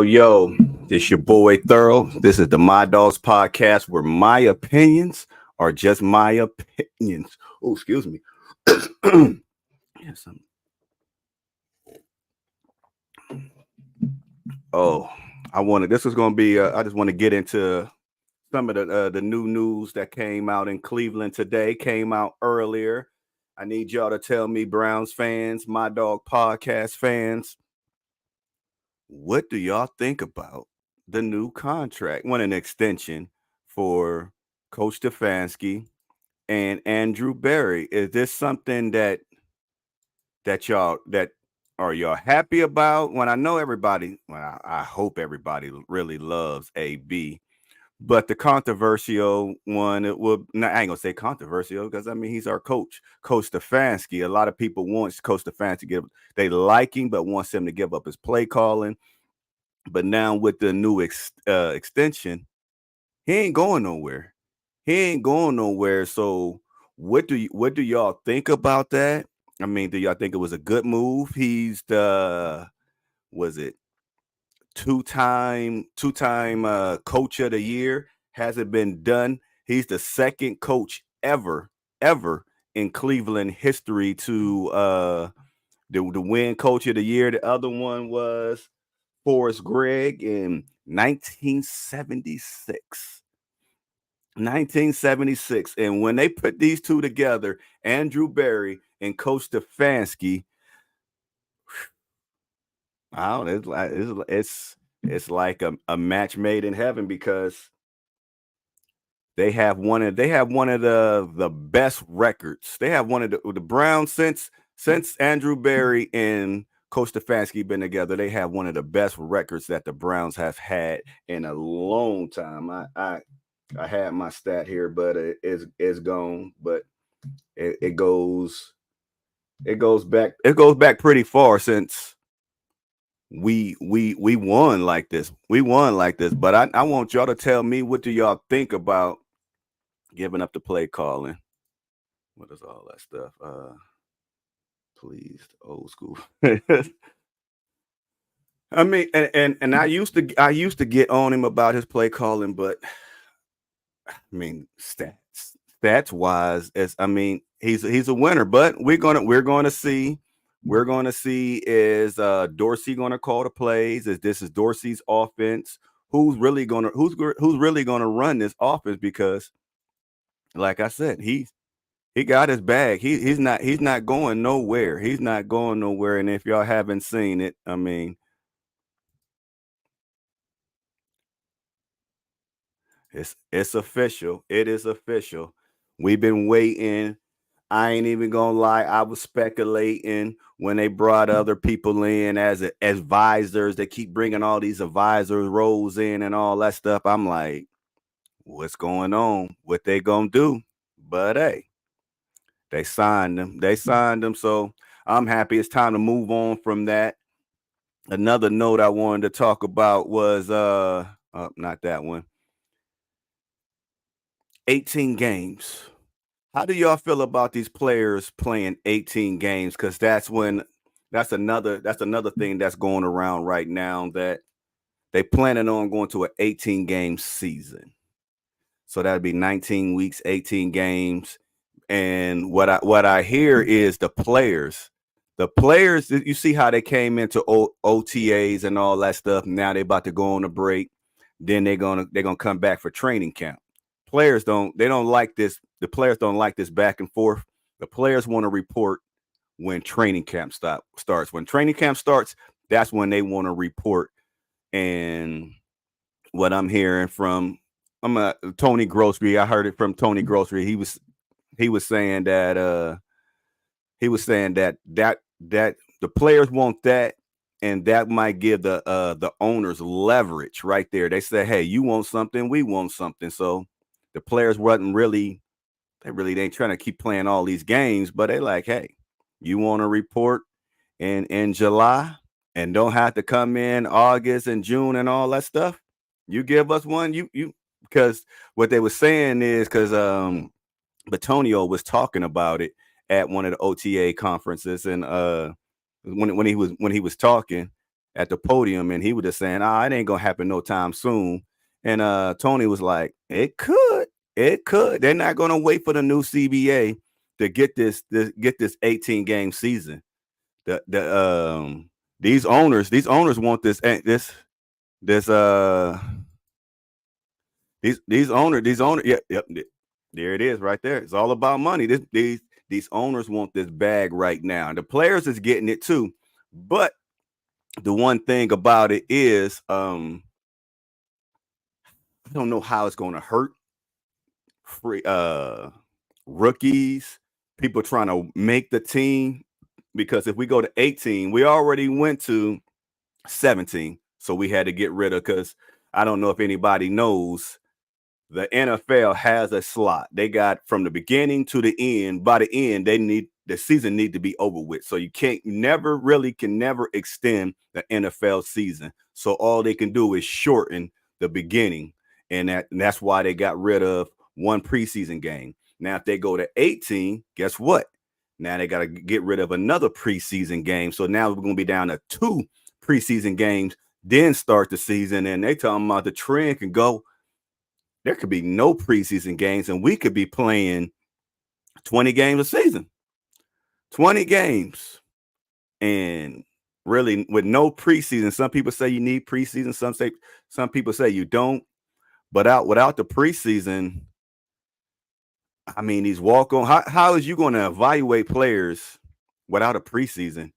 Yo, This your boy Thorough. This is the My Dogs podcast where my opinions are just my opinions. Oh, excuse me. Yes, oh, I wanted. This was going to be. I just want to get into some of the new news that came out in Cleveland today. Came out earlier. I need y'all to tell me, Browns fans, My Dog podcast fans, what do y'all think about the new contract? Want an extension for Coach Stefanski and Andrew Berry? Is this something that are y'all happy about? When I know everybody, well, I hope everybody really loves AB, but the controversial one, it will. I ain't gonna say controversial because I mean he's our coach, Coach Stefanski. A lot of people want Coach Stefanski to give. They like him, but wants him to give up his play calling. But now with the new extension, he ain't going nowhere. He ain't going nowhere. So what do y'all think about that? I mean, do y'all think it was a good move? He's the was it two-time coach of the year. Hasn't been done. He's the second coach ever in Cleveland history to the win coach of the year. The other one was Forrest Gregg in 1976. 1976. And when they put these two together, Andrew Berry and Coach Stefanski, wow, it's like a match made in heaven because they have one of the best records. They have one of the Browns since Andrew Berry and Coach Stefanski been together. They have one of the best records that the Browns have had in a long time. I had my stat here, but it's gone. But it goes back pretty far since we won like this. We won like this. But I want y'all to tell me, what do y'all think about giving up the play calling? What is all that stuff? Please, old school. I mean, and I used to get on him about his play calling, but I mean, stats wise, as I mean, he's a winner. But we're gonna see is Dorsey gonna call the plays? Is this Dorsey's offense? Who's really gonna run this offense? Because, like I said, he got his bag. He's not going nowhere. He's not going nowhere. And if y'all haven't seen it, I mean, it's official. It is official. We've been waiting. I ain't even gonna lie. I was speculating when they brought other people in as advisors. They keep bringing all these advisors roles in and all that stuff. I'm like, what's going on? What they gonna do? But hey, they signed them. So I'm happy. It's time to move on from that. Another note I wanted to talk about was not that one. 18 games. How do y'all feel about these players playing 18 games? Because that's another thing that's going around right now, that they planning on going to an 18 game season. So that'd be 19 weeks, 18 games. And what I hear is the players, you see how they came into OTAs and all that stuff. Now they about to go on a break. Then they're gonna come back for training camp. Players don't like this. The players don't like this back and forth. The players want to report when training camp starts. When training camp starts, that's when they want to report. And what I'm hearing from Tony Grocery, I heard it from Tony Grocery. He was saying that that the players want that, and that might give the owners leverage right there. They say, hey, you want something, we want something. So the players they ain't trying to keep playing all these games, but they like, hey, you want to report in July and don't have to come in August and June and all that stuff. You give us one, you because what they were saying is, because Batonio was talking about it at one of the OTA conferences, and when he was talking, at the podium, and he was just saying, "Ah, it ain't gonna happen no time soon." And Tony was like, "It could, it could. They're not gonna wait for the new CBA to get this 18 game season. The these owners want this these owners, yep, there it is right there. It's all about money. These owners want this bag right now. The players is getting it too, but the one thing about it is, I don't know how it's going to hurt free rookies, people trying to make the team, because if we go to 18, we already went to 17, so we had to get rid of, because I don't know if anybody knows, the NFL has a slot. They got from the beginning to the end. By the end, the season need to be over with. So you can never extend the NFL season. So all they can do is shorten the beginning, and that's why they got rid of one preseason game. Now, if they go to 18, guess what? Now they got to get rid of another preseason game. So now we're going to be down to 2 preseason games, then start the season. And they talking about the trend can go. There could be no preseason games, and we could be playing 20 games a season. 20 games. And really, with no preseason, some people say you need preseason, some people say you don't. But without the preseason, I mean, these walk-on, how is you going to evaluate players without a preseason?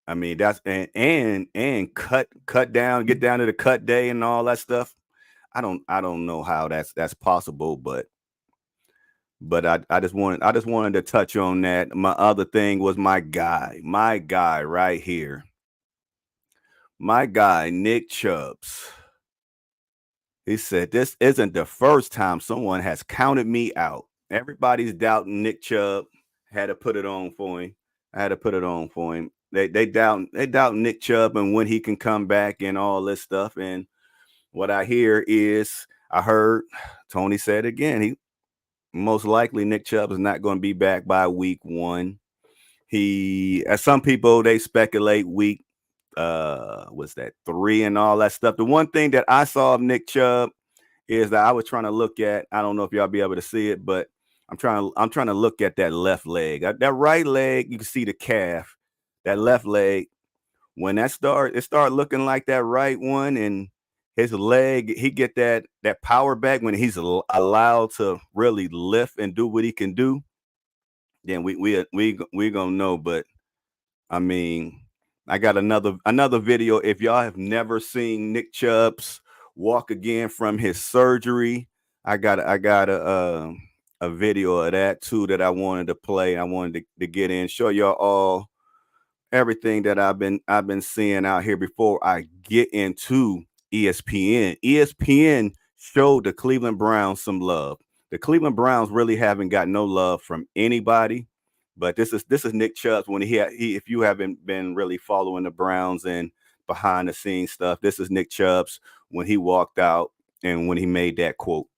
I mean, that's and cut down, get down to the cut day and all that stuff. I don't know how that's possible, but I just wanted to touch on that. My other thing was my guy right here. My guy, Nick Chubbs. He said, "This isn't the first time someone has counted me out. Everybody's doubting Nick Chubb. Had to put it on for him. They doubt Nick Chubb and when he can come back and all this stuff. And what I hear is, I heard Tony said again, he most likely Nick Chubb is not going to be back by week 1. As some people, they speculate week was that 3 and all that stuff. The one thing that I saw of Nick Chubb is that I was trying to look at, I don't know if y'all be able to see it, but I'm trying to look at that left leg. That right leg, you can see the calf. That left leg, when it started looking like that right one, and his leg, he get that power back when he's allowed to really lift and do what he can do. Then we gonna know. But I mean, I got another video. If y'all have never seen Nick Chubb's walk again from his surgery, I got a video of that too that I wanted to play. I wanted to get in, show y'all all everything that I've been seeing out here before I get into ESPN. ESPN showed the Cleveland Browns some love. The Cleveland Browns really haven't got no love from anybody. But this is Nick Chubb when he if you haven't been really following the Browns and behind the scenes stuff, this is Nick Chubb's when he walked out and when he made that quote.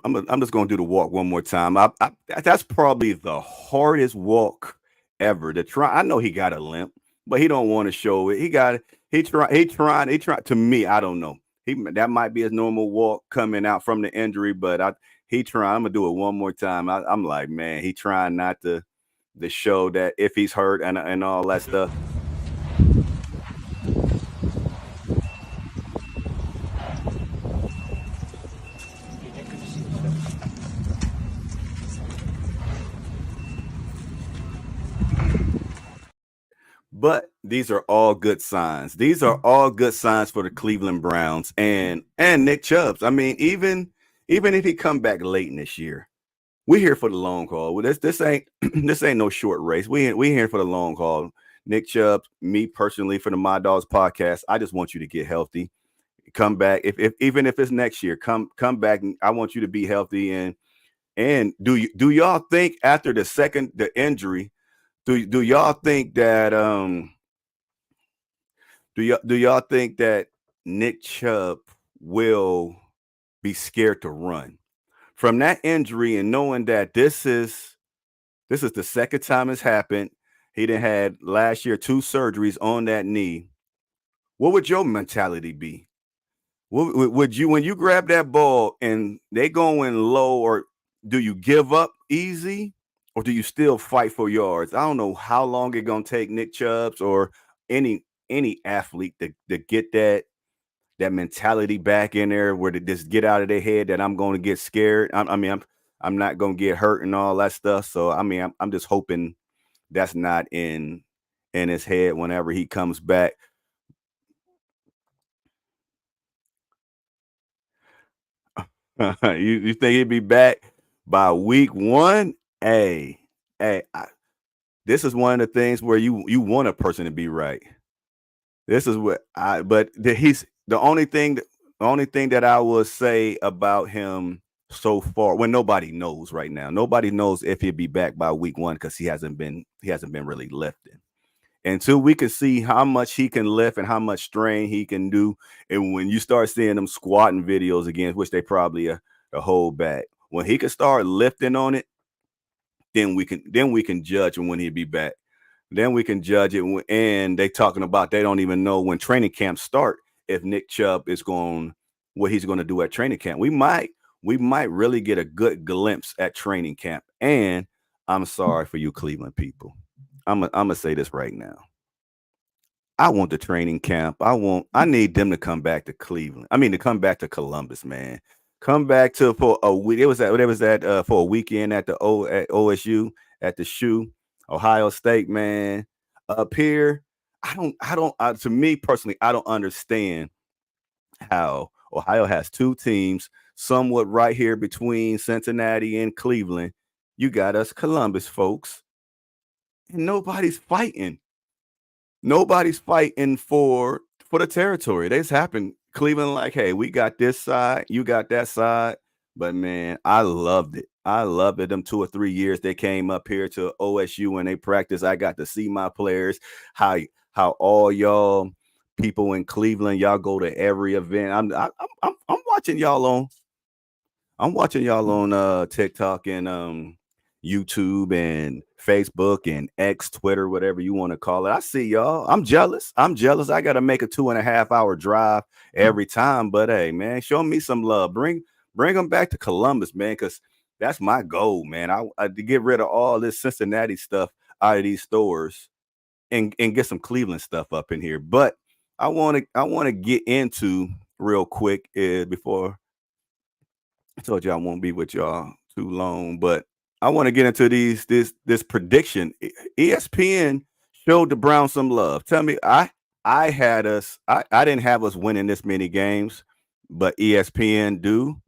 I'm just gonna do the walk one more time. That's probably the hardest walk ever to try. I know he got a limp, but he don't want to show it. He tried to me. I don't know. That might be his normal walk coming out from the injury, but I'm gonna do it one more time. I'm like, man, he trying not to show that if he's hurt and all that stuff. But these are all good signs. These are all good signs for the Cleveland Browns and Nick Chubb. I mean, even if he come back late in this year, we're here for the long haul. Well, this ain't this ain't no short race. We here for the long haul. Nick Chubb, me personally, for the My Dogs podcast, I just want you to get healthy. Come back. If even if it's next year, come back. I want you to be healthy. And do y'all think after the injury, do y'all think that do y'all think that Nick Chubb will be scared to run from that injury and knowing that this is the second time it's happened? He done had last year 2 surgeries on that knee. What would your mentality be? Would you, when you grab that ball and they going low, or do you give up easy, or do you still fight for yards? I don't know how long it's gonna take Nick Chubbs or any athlete to get that mentality back in there, where to just get out of their head that I'm going to get scared. I'm not going to get hurt and all that stuff. So I mean, I'm just hoping that's not in his head whenever he comes back. You think he'd be back by week 1? Hey, hey, this is one of the things where you want a person to be right. This is what I but he's the only thing that I will say about him so far, when nobody knows right now. Nobody knows if he'll be back by week 1 because he hasn't been really lifting. Until we can see how much he can lift and how much strain he can do. And when you start seeing them squatting videos again, which they probably a hold back, when he can start lifting on it, then we can judge him when he'll be back. Then we can judge it. And they talking about they don't even know when training camps start if Nick Chubb is going what he's going to do at training camp. We might really get a good glimpse at training camp. And I'm sorry for you Cleveland people. I'm gonna say this right now. I want the training camp. I need them to come back to Cleveland. I mean, to come back to Columbus, man. Come back to for a week. It was at for a weekend at at OSU at the shoe, Ohio State, man. Up here, to me personally, I don't understand how Ohio has 2 teams, somewhat right here between Cincinnati and Cleveland. You got us Columbus folks, and nobody's fighting for the territory. This happened. Cleveland, like, hey, we got this side, you got that side. But man, I loved it. I loved it. Them 2 or 3 years they came up here to OSU and they practiced. I got to see my players, how how all y'all people in Cleveland, y'all go to every event. I'm watching y'all on TikTok and YouTube and Facebook and X, Twitter, whatever you want to call it. I see y'all. I'm jealous. I got to make a 2.5 hour drive every time. But hey, man, show me some love. Bring them back to Columbus, man, because that's my goal, man. I to get rid of all this Cincinnati stuff out of these stores and get some Cleveland stuff up in here. But I want to get into real quick before I told you I won't be with y'all too long, but I want to get into this prediction. ESPN showed the Browns some love. Tell me, I had us. I didn't have us winning this many games, but ESPN do.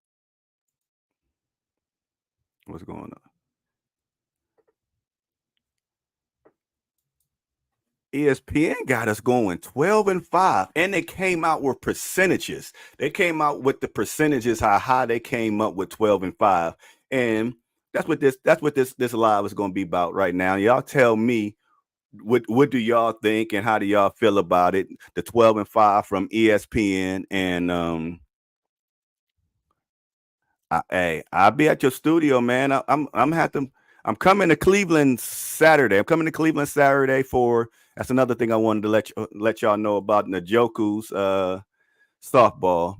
What's going on? ESPN got us going 12-5, and they came out with percentages. They came out with the percentages how high they came up with 12-5, and that's what this live is going to be about right now. Y'all tell me what do y'all think and how do y'all feel about it? The 12-5 from ESPN and hey, I'll be at your studio, man. I'm coming to Cleveland Saturday. I'm coming to Cleveland Saturday for that's another thing I wanted to let y'all know about Njoku's softball.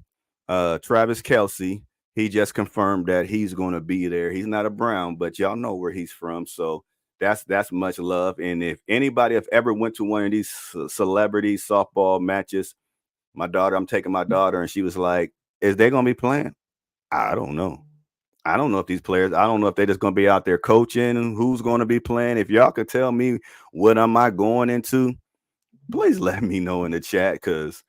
Travis Kelsey, he just confirmed that he's going to be there. He's not a Brown, but y'all know where he's from, so that's much love. And if anybody have ever went to one of these celebrity softball matches, I'm taking my daughter, and she was like, "Is they going to be playing?" I don't know. I don't know if these players, I don't know if they're just going to be out there coaching, who's going to be playing. If y'all could tell me what am I going into, please let me know in the chat because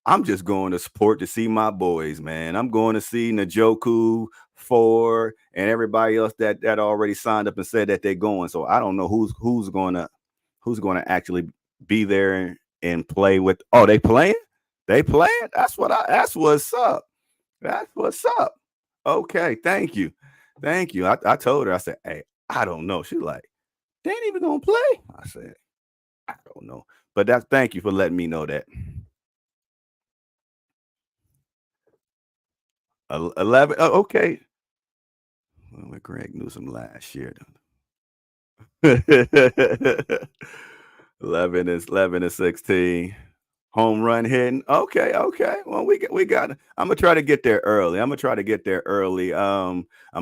I'm just going to support to see my boys, man. I'm going to see Njoku, Ford, and everybody else that already signed up and said that they're going. So I don't know who's gonna actually be there and play with. Oh, they playing? They playing? That's what's up. That's what's up. Okay, thank you. Thank you. I told her, I said, hey, I don't know. She like, They ain't even gonna play. I said, I don't know. But thank you for letting me know that. 11. Oh, okay. Well, with Greg Newsome last year. 11 and 16. Home run hitting. Okay, okay. Well, we got. I'm gonna try to get there early. I'm gonna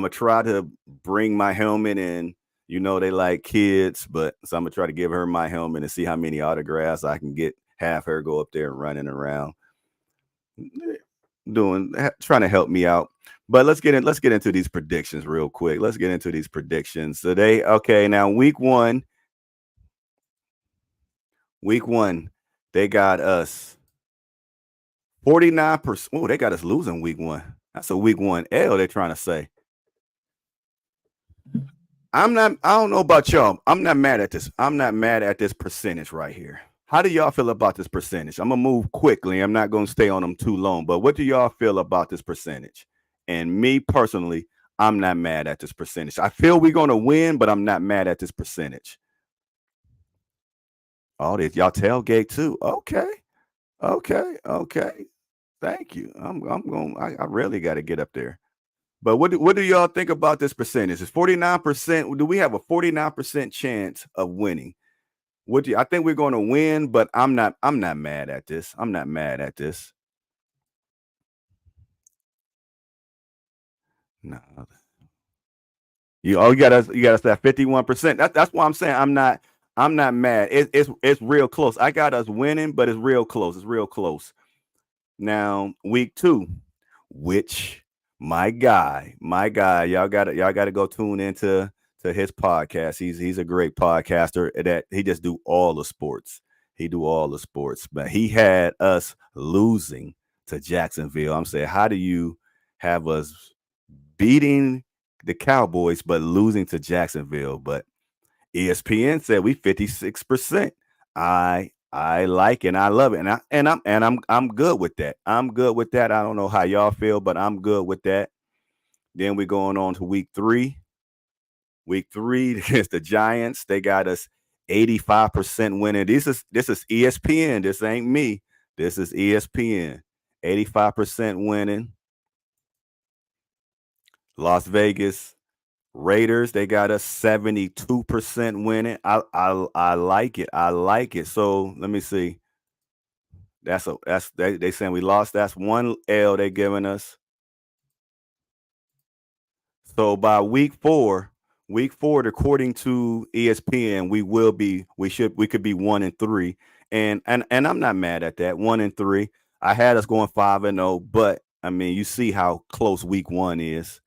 try to bring my helmet in. You know they like kids, but so I'm gonna try to give her my helmet and see how many autographs I can get. Have her go up there running around, trying to help me out. But let's get into these predictions real quick. Let's get into these predictions today. Okay, now week one, they got us 49%. Oh, they got us losing week one. That's a week one L they're trying to say. I don't know about y'all. I'm not mad at this. I'm not mad at this percentage right here. How do y'all feel about this percentage? I'm going to move quickly. I'm not going to stay on them too long. But what do y'all feel about this percentage? And me personally, I'm not mad at this percentage. I feel we're going to win, but I'm not mad at this percentage. Oh, this y'all tailgate too. Okay. Thank you. I really got to get up there. But what do y'all think about this percentage? Is 49%? Do we have a 49% chance of winning? I think we're going to win, but I'm not mad at this. I'm not mad at this. No. You got us at 51%. That's why I'm saying I'm not mad. It's real close. I got us winning, but it's real close. It's real close. Now, week 2, which my guy, y'all gotta go tune into his podcast. He's a great podcaster that he just do all the sports. But he had us losing to Jacksonville. I'm saying, how do you have us beating the Cowboys but losing to Jacksonville? But ESPN said we 56%. I like it and I love it. And I'm good with that. I'm good with that. I don't know how y'all feel, but I'm good with that. Then we're going on to week 3. Week 3 against the Giants. They got us 85% winning. This is ESPN. This ain't me. This is ESPN. 85% winning. Las Vegas Raiders, they got us 72% winning. I like it. I like it. So let me see. They saying we lost. That's one L they giving us. So by week 4, according to ESPN, we could be 1-3. And I'm not mad at that. 1-3. I had us going 5-0, but I mean, you see how close week 1 is.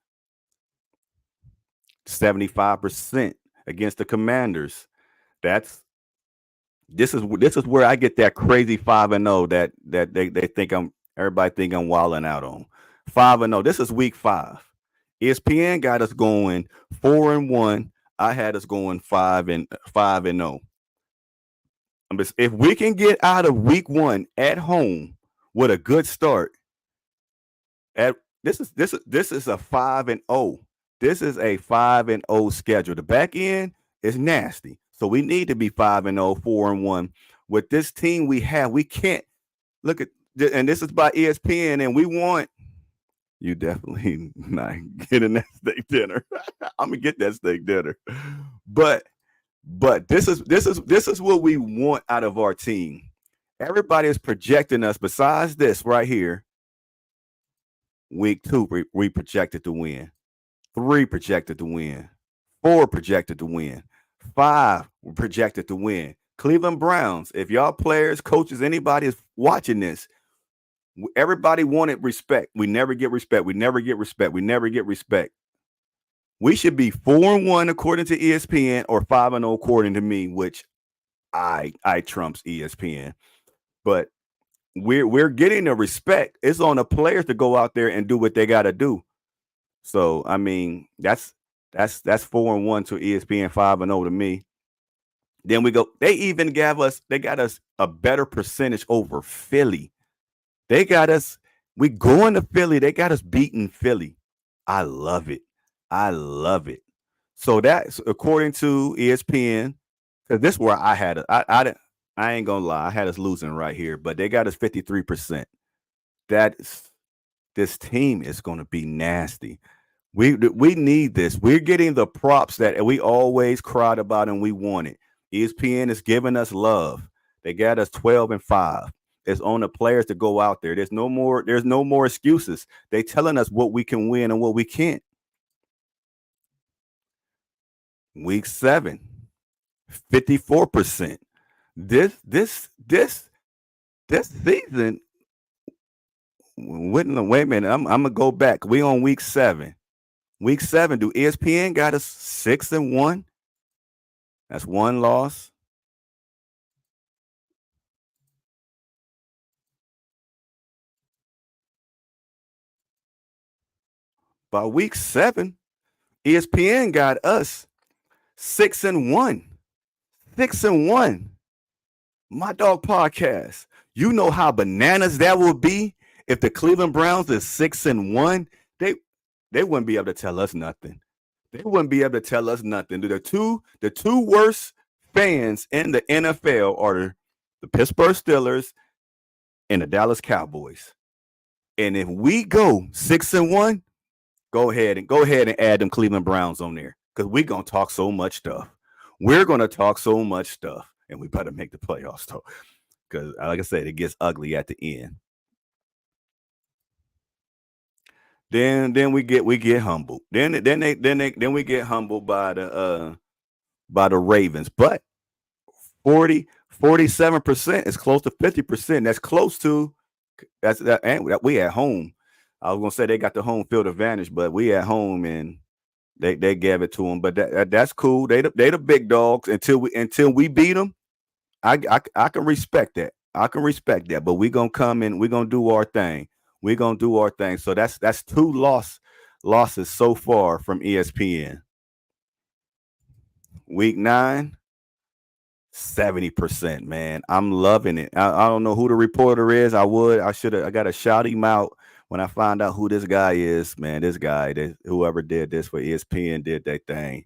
75% against the Commanders. This is where I get that crazy 5-0 that they think everybody think I'm wilding out on. 5-0. This is week 5. ESPN got us going 4-1. I had us going 5-0. If we can get out of week 1 at home with a good start, this is a 5-0. This is a 5-0 schedule. The back end is nasty. So we need to be 5-0, 4-1. With this team we have, we can't look at, and this is by ESPN, and we want you definitely not getting that steak dinner. I'm gonna get that steak dinner. But this is what we want out of our team. Everybody is projecting us besides this right here. Week 2, we projected to win. 3 projected to win. 4 projected to win. 5 projected to win. Cleveland Browns, if y'all players, coaches, anybody is watching this, everybody wanted respect. We never get respect. We should be 4-1 according to ESPN or 5-0 according to me, which I trumps ESPN. But we're getting the respect. It's on the players to go out there and do what they got to do. So I mean, that's 4-1 to ESPN, 5-0 to me. Then we go. They got us a better percentage over Philly. They got us. We going to Philly. They got us beating Philly. I love it. So that's according to ESPN. Because this is where I had it. I ain't gonna lie, I had us losing right here, but they got us 53%. That's this team is gonna be nasty. We need this. We're getting the props that we always cried about and we wanted. ESPN is giving us love. They got us 12-5. It's on the players to go out there. There's no more excuses. They telling us what we can win and what we can't. Week 7, 54%. This season, wait a minute. I'm gonna go back. We on week 7. Week 7, do ESPN got us 6-1? That's one loss. By week 7, ESPN got us 6-1. 6-1. My Dog Podcast. You know how bananas that would be if the Cleveland Browns is 6-1. They wouldn't be able to tell us nothing. They wouldn't be able to tell us nothing. The two worst fans in the NFL are the Pittsburgh Steelers and the Dallas Cowboys. And if we go 6-1, go ahead and add them Cleveland Browns on there because we're gonna talk so much stuff. We're gonna talk so much stuff, and we better make the playoffs though, because like I said, it gets ugly at the end. Then we get humbled. Then we get humbled by the Ravens. But 47% is close to 50%. That's close to and we at home. I was gonna say they got the home field advantage, but we at home and they gave it to them. But that's cool. They the big dogs until we beat them. I can respect that. I can respect that. But we gonna come and we gonna do our thing. We're gonna do our thing. So that's two losses so far from ESPN. Week 9, 70%, man. I'm loving it. I don't know who the reporter is. I gotta shout him out when I find out who this guy is, man. This guy, whoever did this for ESPN did that thing.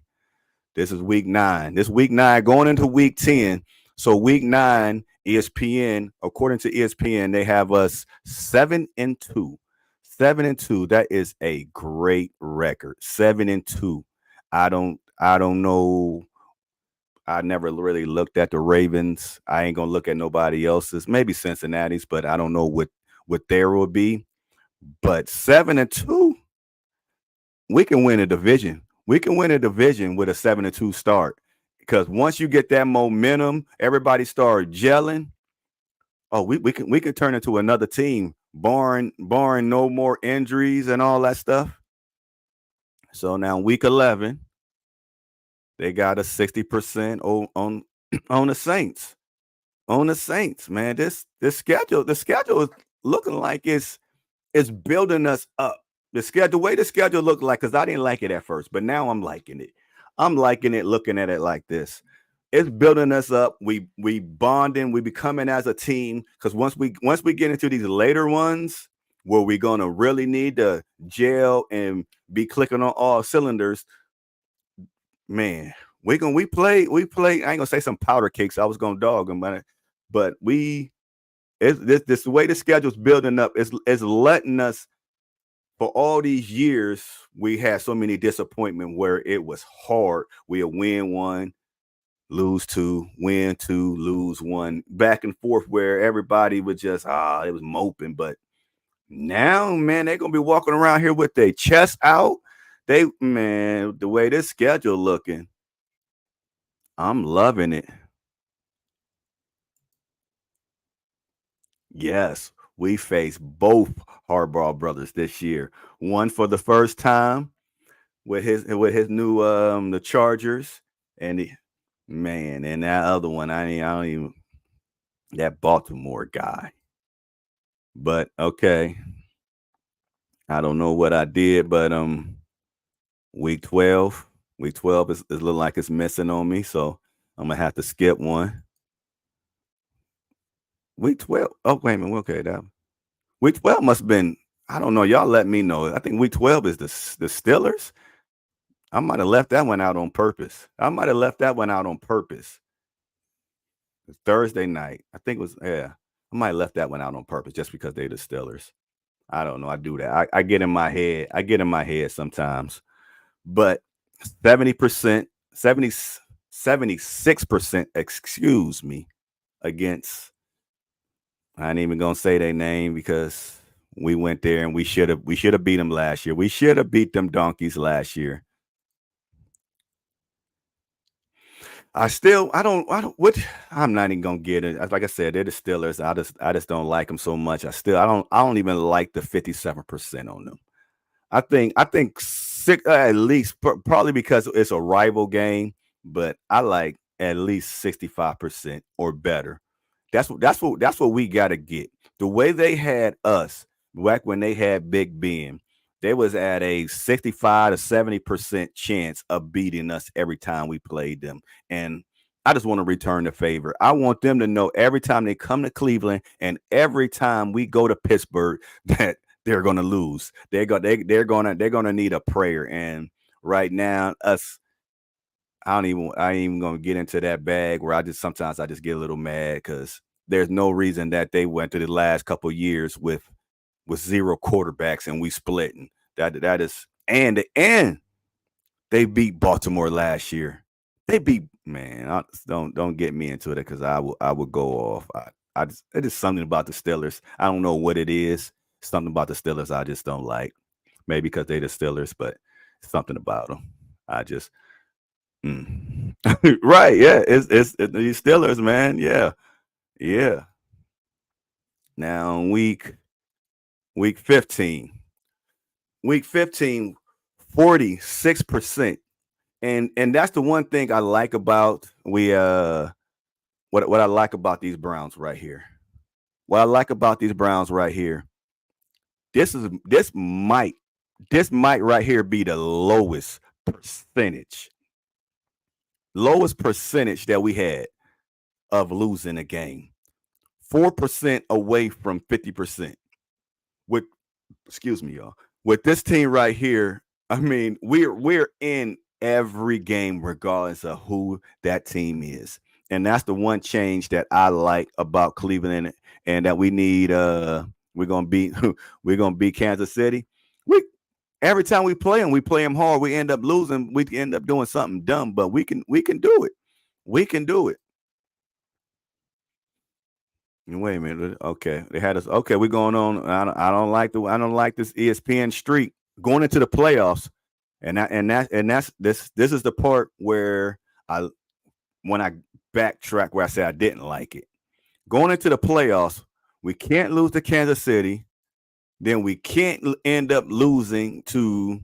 This is week 9. This week 9 going into week 10. So week 9, ESPN, according to ESPN, they have us 7-2. 7-2. That is a great record. 7-2. I don't know. I never really looked at the Ravens. I ain't gonna look at nobody else's. Maybe Cincinnati's, but I don't know what there will be. But 7-2, we can win a division. We can win a division with a 7-2 start. Because once you get that momentum, everybody start gelling. Oh, we can turn into another team, barring no more injuries and all that stuff. So now week 11, they got a 60% on the Saints. On the Saints, man. The schedule is looking like it's building us up. The way the schedule looked like, because I didn't like it at first, but now I'm liking it. I'm liking it, looking at it like this. It's building us up. We bonding. We becoming as a team. Because once we get into these later ones where we're gonna really need to gel and be clicking on all cylinders, man, we play. I ain't gonna say some powder cakes. I was gonna dog them, but this way the schedule's building up. It's letting us. For all these years, we had so many disappointment where it was hard. We'll win 1, lose 2, win 2, lose 1, back and forth where everybody was just, it was moping. But now, man, they're going to be walking around here with their chest out. The way this schedule looking, I'm loving it. Yes, we face both Harbaugh brothers this year. One for the first time with his new the Chargers, and and that other one I don't even, that Baltimore guy. But okay, I don't know what I did, but week 12 is looking like it's missing on me, so I'm gonna have to skip one. Week 12. Oh wait a minute, okay, that week 12 must have been. I don't know. Y'all let me know. I think week 12 is the Steelers. I might have left that one out on purpose. Thursday night. I think it was, yeah. I might have left that one out on purpose just because they the Steelers. I don't know. I do that. I get in my head. I get in my head sometimes. But 70%, 70, 76%, excuse me, against, I ain't even gonna say their name because we went there and we should have beat them last year. We should have beat them donkeys last year. I'm not even gonna get it. Like I said, they're the Steelers. I just don't like them so much. I don't even like the 57% on them. I think six, at least, probably because it's a rival game, but I like at least 65% or better. That's what we got to get. The way they had us back when they had Big Ben, they was at a 65 to 70% chance of beating us every time we played them. And I just want to return the favor. I want them to know every time they come to Cleveland and every time we go to Pittsburgh that they're going to lose. They're going to need a prayer. And right now, I ain't even gonna get into that bag where sometimes I just get a little mad because there's no reason that they went to the last couple years with zero quarterbacks and we splitting. That is, and they beat Baltimore last year. They beat, man. Don't get me into it because I will go off. It is something about the Steelers. I don't know what it is. Something about the Steelers I just don't like. Maybe because they the Steelers, but something about them. I just right, yeah. It's the Steelers, man. Yeah, yeah. Now week 15. Week 15, 46%. And that's the one thing I like about what I like about these Browns right here. What I like about these Browns right here. This might right here be the lowest percentage that we had of losing a game. 4% away from 50%. With excuse me, y'all. With this team right here, I mean, we're in every game regardless of who that team is. And that's the one change that I like about Cleveland and that we need we're going to beat we're going to beat Kansas City. Every time we play them hard, we end up losing, we end up doing something dumb, but we can do it. We can do it. Wait a minute. Okay, they had us. Okay, we're going on. I don't like this ESPN streak going into the playoffs, that's this is the part where when I backtrack where I say I didn't like it. Going into the playoffs, we can't lose to Kansas City, then we can't end up losing to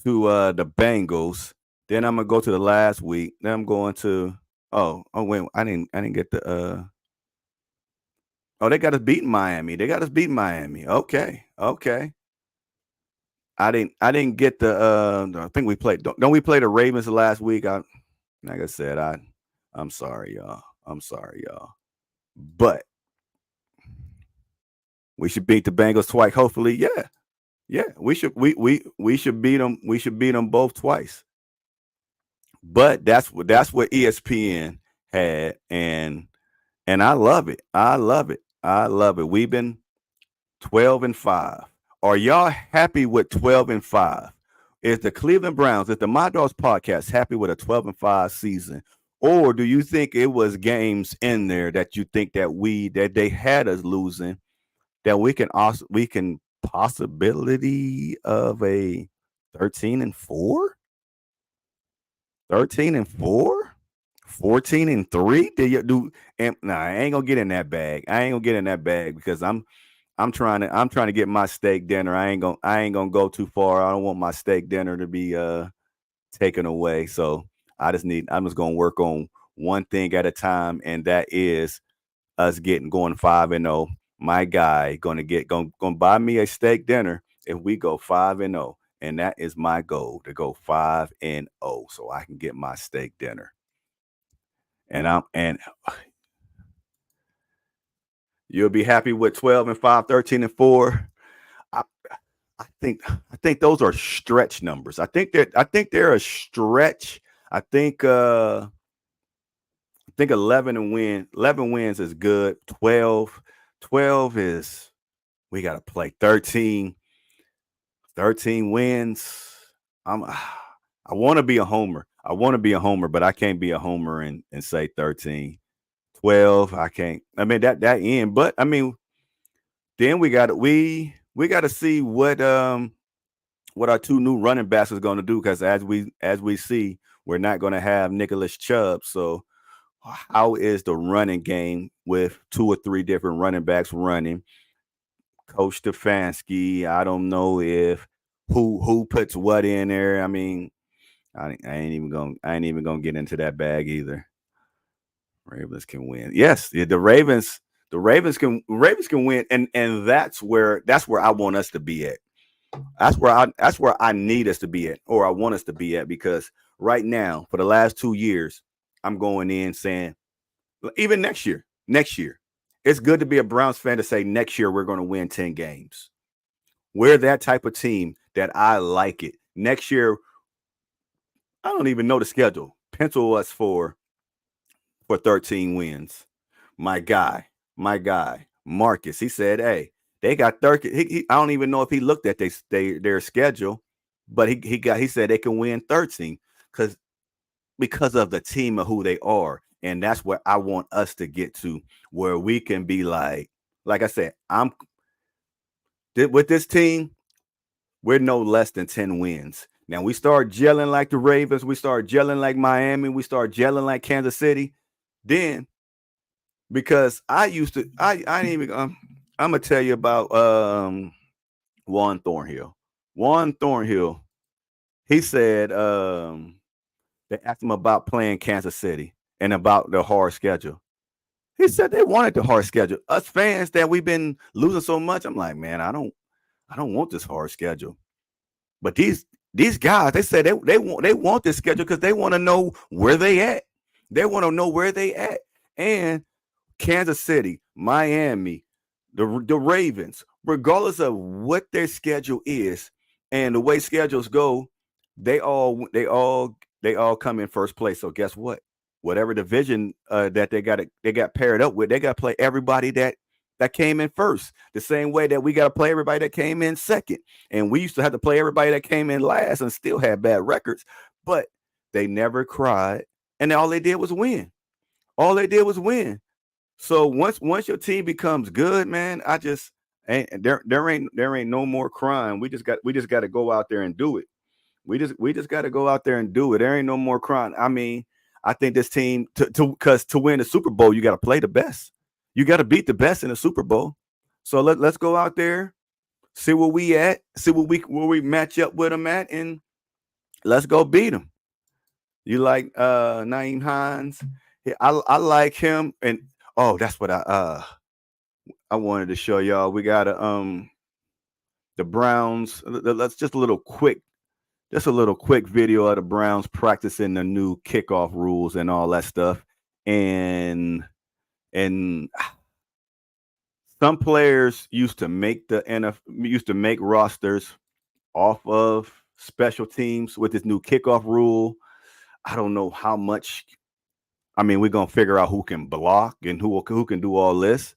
the Bengals. Then I'm gonna go to the last week. Then I'm going to wait, I didn't get the Oh, they got us beating Miami. Okay. Okay. I didn't get I think we played don't we play the Ravens last week? Like I said, I'm sorry, y'all. But we should beat the Bengals twice. Hopefully, yeah. Yeah, we should beat them. We should beat them both twice. But that's what ESPN had, and I love it. I love it. I love it. We've been 12-5. Are y'all happy with 12-5? Is the Cleveland Browns, is the My Dogs podcast happy with a 12-5 season? Or do you think it was games in there that you think that they had us losing that we can possibility of a 13-4? 13-4? 14-3? Did you do? Nah, I ain't gonna get in that bag. Because I'm trying to get my steak dinner. I ain't gonna go too far. I don't want my steak dinner to be taken away. So I'm just gonna work on one thing at a time, and that is us going 5-0. My guy gonna buy me a steak dinner if we go 5-0. And that is my goal, to go 5-0 so I can get my steak dinner. And you'll be happy with 12-5, 13-4. I think those are stretch numbers. I think they're a stretch. I think uh I think 11 wins is good. 12 is we got to play 13 wins. I'm I want to be a homer. I want to be a homer, but I can't be a homer and say 13. 12, I can't. I mean that end, but I mean then we got to see what our two new running backs is going to do because as we see, we're not going to have Nicholas Chubb. So how is the running game with two or three different running backs running? Coach Stefanski, I don't know if who puts what in there. I mean, I ain't even gonna get into that bag either. Ravens can win. Yes, the Ravens can win, and that's where I want us to be at. That's where I need us to be at, or I want us to be at, because right now, for the last 2 years, I'm going in saying, even next year, it's good to be a Browns fan to say next year we're going to win 10 games. We're that type of team that I like it. Next year, I don't even know the schedule. Pencil us for 13 wins. My guy, Marcus, he said, hey, they got 30. I don't even know if he looked at their schedule, but he said they can win 13 because because of the team of who they are. And that's where I want us to get to, where we can be like I said, with this team, we're no less than 10 wins. Now we start gelling like the Ravens, we start gelling like Miami, we start gelling like Kansas City. Then because I didn't even I'm gonna tell you about Juan Thornhill. Juan Thornhill, he said they asked him about playing Kansas City and about the hard schedule. He said they wanted the hard schedule. Us fans that we've been losing so much, I'm like, man, I don't want this hard schedule. But these guys, they said they want this schedule because they want to know where they at. They want to know where they at. And Kansas City, Miami, the Ravens, regardless of what their schedule is and the way schedules go, they all come in first place. So guess what? Whatever division that they got paired up with, they got to play everybody that came in first. The same way that we got to play everybody that came in second, and we used to have to play everybody that came in last and still had bad records, but they never cried, and all they did was win. All they did was win. So once your team becomes good, man, I just ain't there ain't no more crying. We just got to go out there and do it. We just got to go out there and do it. There ain't no more crying. I mean, I think this team to win the Super Bowl, you got to play the best. You got to beat the best in the Super Bowl. So let's go out there, see where we at, see where we match up with them at, and let's go beat them. You like Naeem Hines? Yeah, I like him, and oh, that's what I wanted to show y'all. We got the Browns. Let's just a little quick video of the Browns practicing the new kickoff rules and all that stuff. And some players used to make rosters off of special teams with this new kickoff rule. I don't know how much. I mean, we're gonna figure out who can block and who can do all this.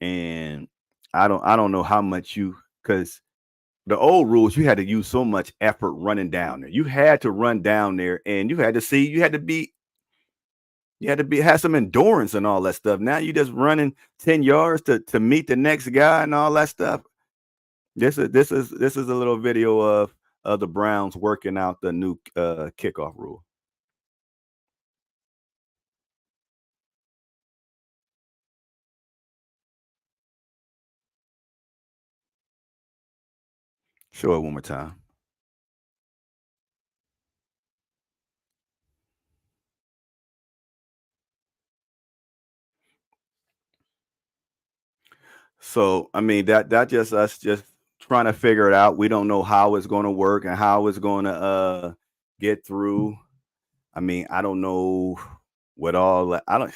And I don't know how much because the old rules, you had to use so much effort running down there. You had to run down there, and you had to have some endurance and all that stuff. Now you just running 10 yards to meet the next guy and all that stuff. This is a little video of the Browns working out the new kickoff rule. Show it one more time. So I mean that just us just trying to figure it out. We don't know how it's going to work and how it's going to get through. I mean, I don't know what all I don't.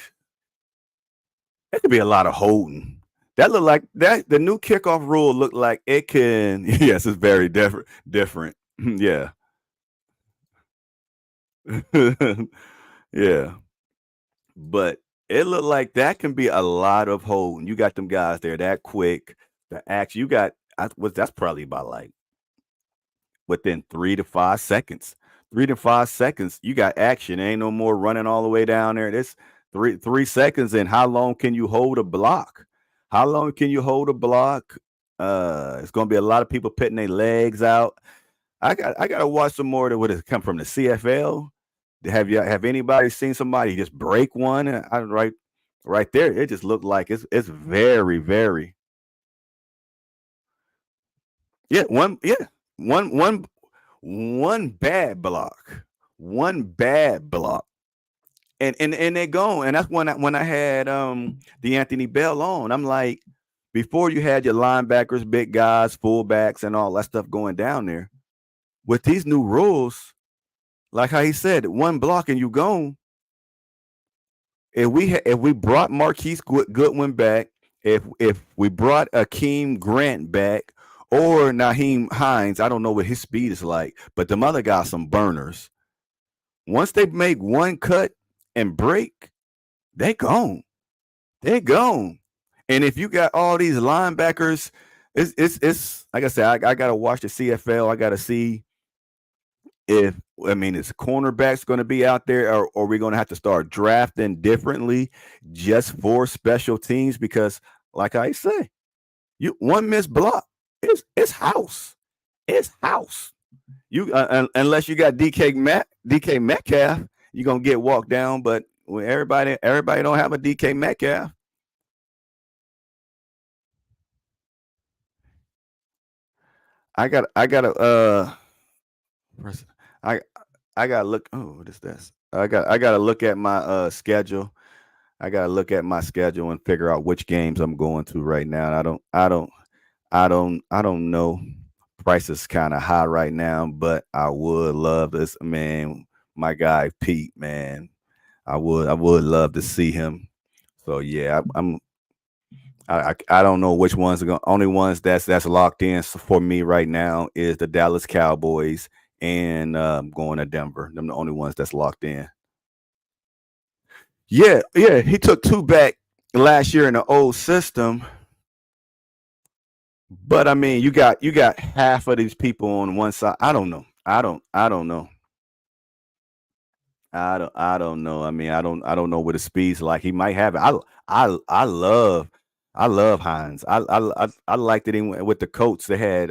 It could be a lot of holding. That looked like that. The new kickoff rule looked like it can. Yes, it's very different. Different. Yeah. Yeah. But it looked like that can be a lot of holding. You got them guys there that quick. The action you got. That's probably about like within 3 to 5 seconds. 3 to 5 seconds, you got action. Ain't no more running all the way down there. This three seconds. And how long can you hold a block? How long can you hold a block? It's gonna be a lot of people putting their legs out. I gotta watch some more that would have come from the CFL. Have anybody seen somebody just break one? Right there, it just looked like it's very, very yeah, one bad block. One bad block. And they're gone. And that's when I had the Anthony Bell on. I'm like, before you had your linebackers, big guys, fullbacks, and all that stuff going down there. With these new rules, like how he said, one block and you gone. If we brought Marquise Goodwin back, if we brought Akeem Grant back, or Naheem Hines, I don't know what his speed is like, but them other guys some burners. Once they make one cut and break, they gone. They gone. And if you got all these linebackers, it's like I said, I gotta watch the CFL. I gotta see if is cornerbacks going to be out there, or are we going to have to start drafting differently just for special teams? Because, like I say, you one missed block, it's house, it's house. You unless you got DK Metcalf, you're gonna get walked down. But when everybody don't have a DK Metcalf. Where's- I I gotta look. Oh, what is this? I gotta look at my schedule. I gotta look at my schedule and figure out which games I'm going to right now. I don't know. Price is kind of high right now, but I would love this, man. My guy Pete, man. I would love to see him. So yeah, I don't know which ones are going. Only ones that's locked in for me right now is the Dallas Cowboys and going to Denver. Them the only ones that's locked in. Yeah, yeah. He took two back last year in the old system, but you got half of these people on one side. I don't know. I don't know. I don't know. I don't know what his speed's like. He might have it. I love Hines. I liked it with the Colts. They had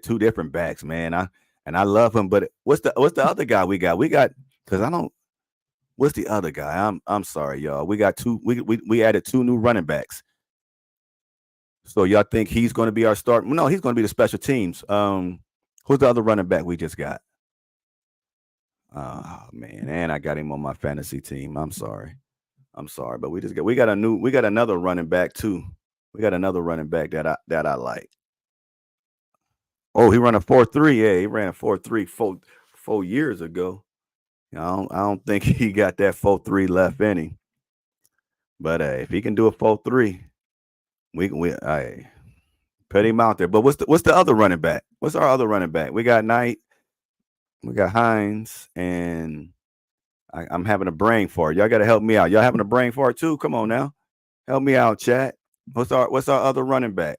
two different backs, man. I love him. But what's the other guy we got? We got because I don't. What's the other guy? I'm sorry, y'all. We got two. We added two new running backs. So y'all think he's going to be our start? No, he's going to be the special teams. Who's the other running back we just got? Oh man, and I got him on my fantasy team. I'm sorry. But we got another running back too. We got another running back that I like. Oh, he ran a 4.3. Yeah, he ran a 4.3 4 years ago. I don't think he got that 4.3 left in him. But if he can do a 4.3, we I put him out there. But what's the other running back? What's our other running back? We got Knight, we got Hines, and I'm having a brain fart. Y'all got to help me out. Y'all having a brain fart too? Come on now, help me out, chat. What's our other running back?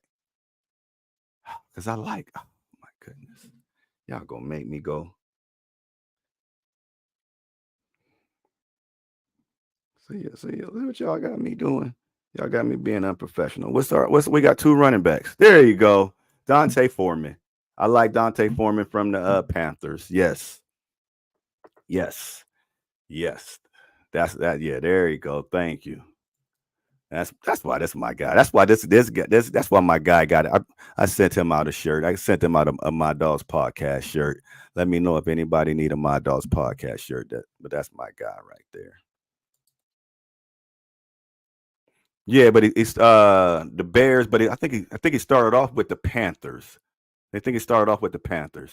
Because I like. Oh my goodness, y'all gonna make me go. See what y'all got me doing. Y'all got me being unprofessional. What's we got two running backs. There you go, Dante Foreman. I like Dante Foreman from the Panthers. Yes, yes, yes. That's that. Yeah, there you go. Thank you. That's why that's my guy. That's why this guy that's why my guy got it. I sent him out a shirt. I sent him out a My Dogs podcast shirt. Let me know if anybody need a My Dogs podcast shirt. But that's my guy right there. Yeah, but it's the Bears. But I think he started off with the Panthers. I think he started off with the Panthers.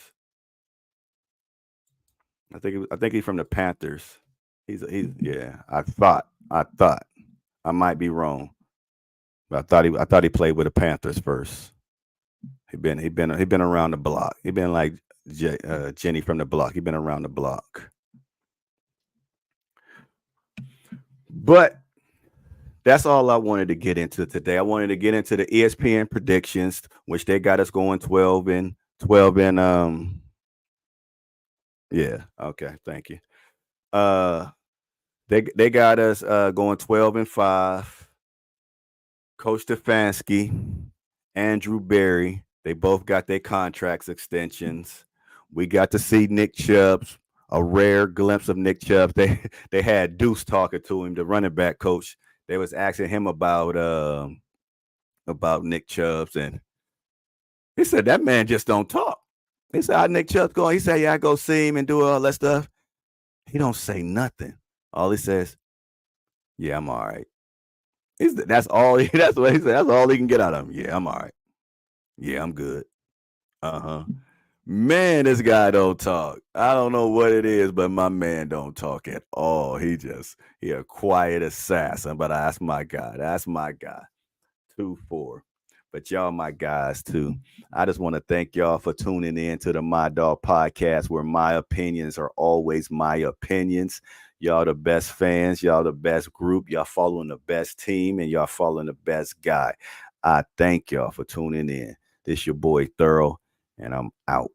I think he's from the Panthers. He's yeah. I thought I might be wrong. I thought he played with the Panthers first. He been around the block. He been like Jenny from the block. He been around the block. But that's all I wanted to get into today. I wanted to get into the ESPN predictions, which they got us going 12 and yeah, okay, thank you. Uh they got us going 12-5. Coach Stefanski, Andrew Berry, they both got their contracts extensions. We got to see Nick Chubbs, a rare glimpse of Nick Chubbs. They had Deuce talking to him, the running back coach. They was asking him about Nick Chubbs, and he said that man just don't talk. He said, "How Nick Chubbs going?" He said, "Yeah, I go see him and do all that stuff." He don't say nothing. All he says, "Yeah, I'm all right." That's all. That's what he said. That's all he can get out of him. Yeah, I'm all right. Yeah, I'm good. Uh-huh. Man, this guy don't talk. I don't know what it is, but my man don't talk at all. He a quiet assassin, but that's my guy. That's my guy. 2-4. But y'all my guys too. I just want to thank y'all for tuning in to the My Dog podcast, where my opinions are always my opinions. Y'all the best fans, y'all the best group, y'all following the best team, and y'all following the best guy. I thank y'all for tuning in. This your boy Thorough, and I'm out.